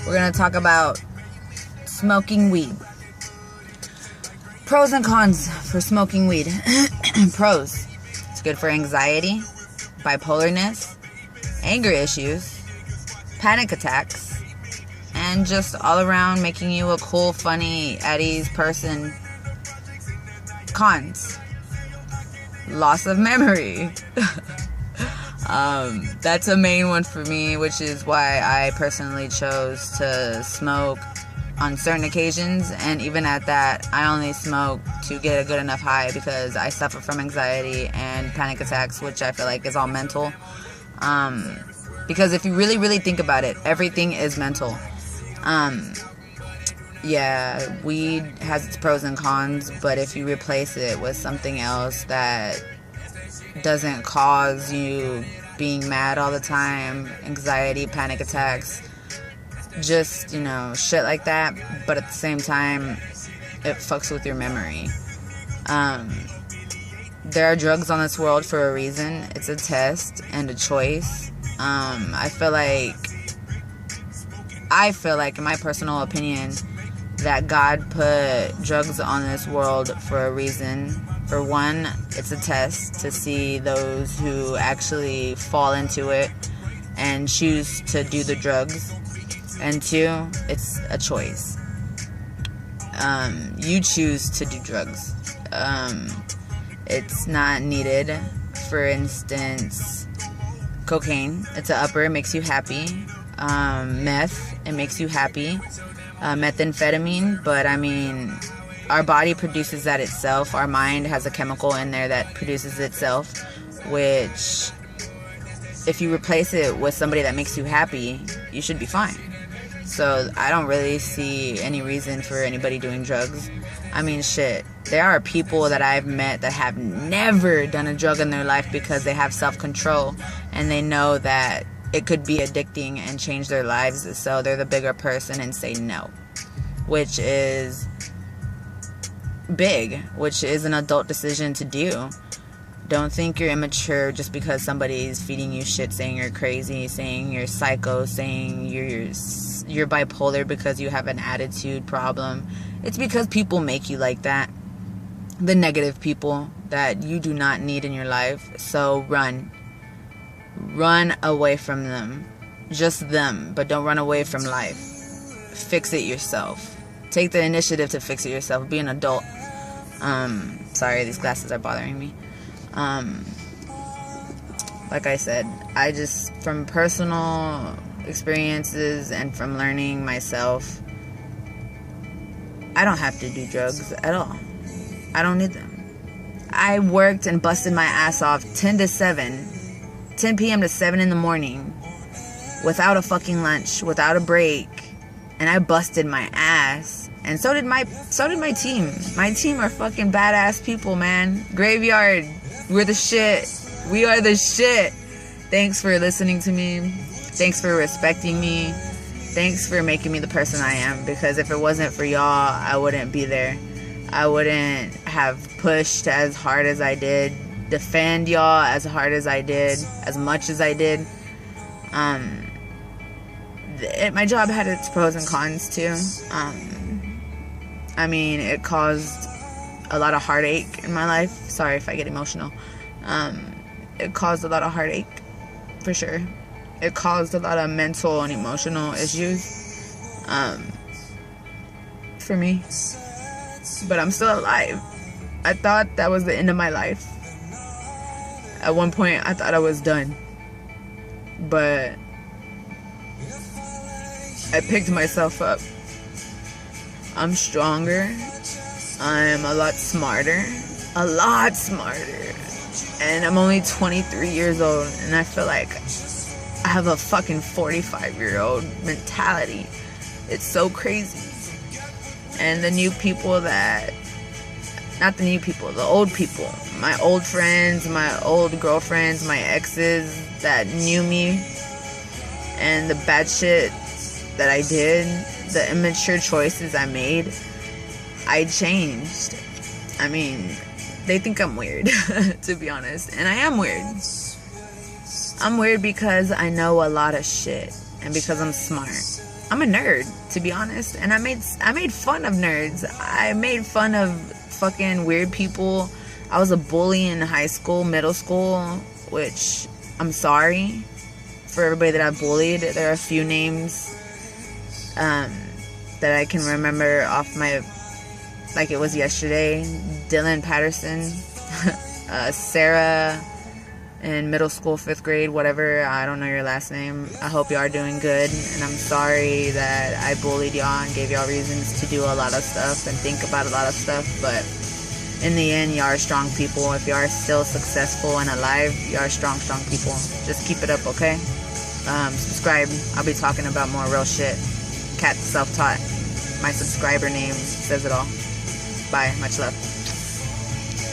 we're going to talk about smoking weed. Pros and cons for smoking weed. Pros: it's good for anxiety, bipolarness, anger issues, panic attacks, and just all around making you a cool, funny, at ease person. Cons: loss of memory. That's a main one for me, which is why I personally chose to smoke on certain occasions, and even at that, I only smoke to get a good enough high because I suffer from anxiety and panic attacks, which I feel like is all mental. Because if you really, really think about it, everything is mental. Yeah, weed has its pros and cons, but if you replace it with something else that doesn't cause you being mad all the time, anxiety, panic attacks, just, shit like that, but at the same time, it fucks with your memory. There are drugs on this world for a reason. It's a test and a choice. I feel like, in my personal opinion, that God put drugs on this world for a reason. For one, it's a test to see those who actually fall into it and choose to do the drugs. And two, it's a choice. You choose to do drugs. It's not needed. For instance, cocaine, it's an upper, it makes you happy. Meth, it makes you happy. Methamphetamine, but our body produces that itself. Our mind has a chemical in there that produces itself, which, if you replace it with somebody that makes you happy, you should be fine. So I don't really see any reason for anybody doing drugs. Shit, there are people that I've met that have never done a drug in their life because they have self-control and they know that it could be addicting and change their lives, so they're the bigger person and say no, which is big, which is an adult decision to do. Don't think you're immature just because somebody's feeding you shit, saying you're crazy, saying you're psycho, saying you're bipolar because you have an attitude problem. It's because people make you like that. The negative people that you do not need in your life. So run away from them. Just them, but don't run away from life. Fix it yourself. Take the initiative to fix it yourself. Be an adult. Sorry, these glasses are bothering me. Like I said, I just, from personal experiences and from learning myself, I don't have to do drugs at all. I don't need them. I worked and busted my ass off 10 p.m. to 7 in the morning without a fucking lunch, without a break, and I busted my ass. And so did my team. My team are fucking badass people, man. Graveyard, we're the shit. We are the shit. Thanks for listening to me. Thanks for respecting me. Thanks for making me the person I am. Because if it wasn't for y'all, I wouldn't be there. I wouldn't have pushed as hard as I did, defend y'all as hard as I did, as much as I did. My job had its pros and cons too. It caused a lot of heartache in my life. Sorry if I get emotional. It caused a lot of heartache, for sure. It caused a lot of mental and emotional issues, for me. But I'm still alive. I thought that was the end of my life. At one point, I thought I was done. But I picked myself up. I'm stronger. I'm a lot smarter. And I'm only 23 years old, and I feel like I have a fucking 45-year-old mentality. It's so crazy. And the old people, my old friends, my old girlfriends, my exes that knew me, and the bad shit that I did, the immature choices I made, I changed. They think I'm weird, to be honest. And I am weird. I'm weird because I know a lot of shit. And because I'm smart. I'm a nerd, to be honest, and I made fun of nerds. I made fun of fucking weird people. I was a bully in high school, middle school, which I'm sorry for everybody that I bullied. There are a few names that I can remember off my, like it was yesterday. Dylan Patterson, Sarah in middle school, 5th grade, whatever. I don't know your last name. I hope y'all are doing good, and I'm sorry that I bullied y'all and gave y'all reasons to do a lot of stuff and think about a lot of stuff, but in the end, y'all are strong people. If y'all are still successful and alive, y'all are strong people. Just keep it up, okay? Subscribe. I'll be talking about more real shit. Cat Self-Taught. My subscriber name says it all. Bye. Much love.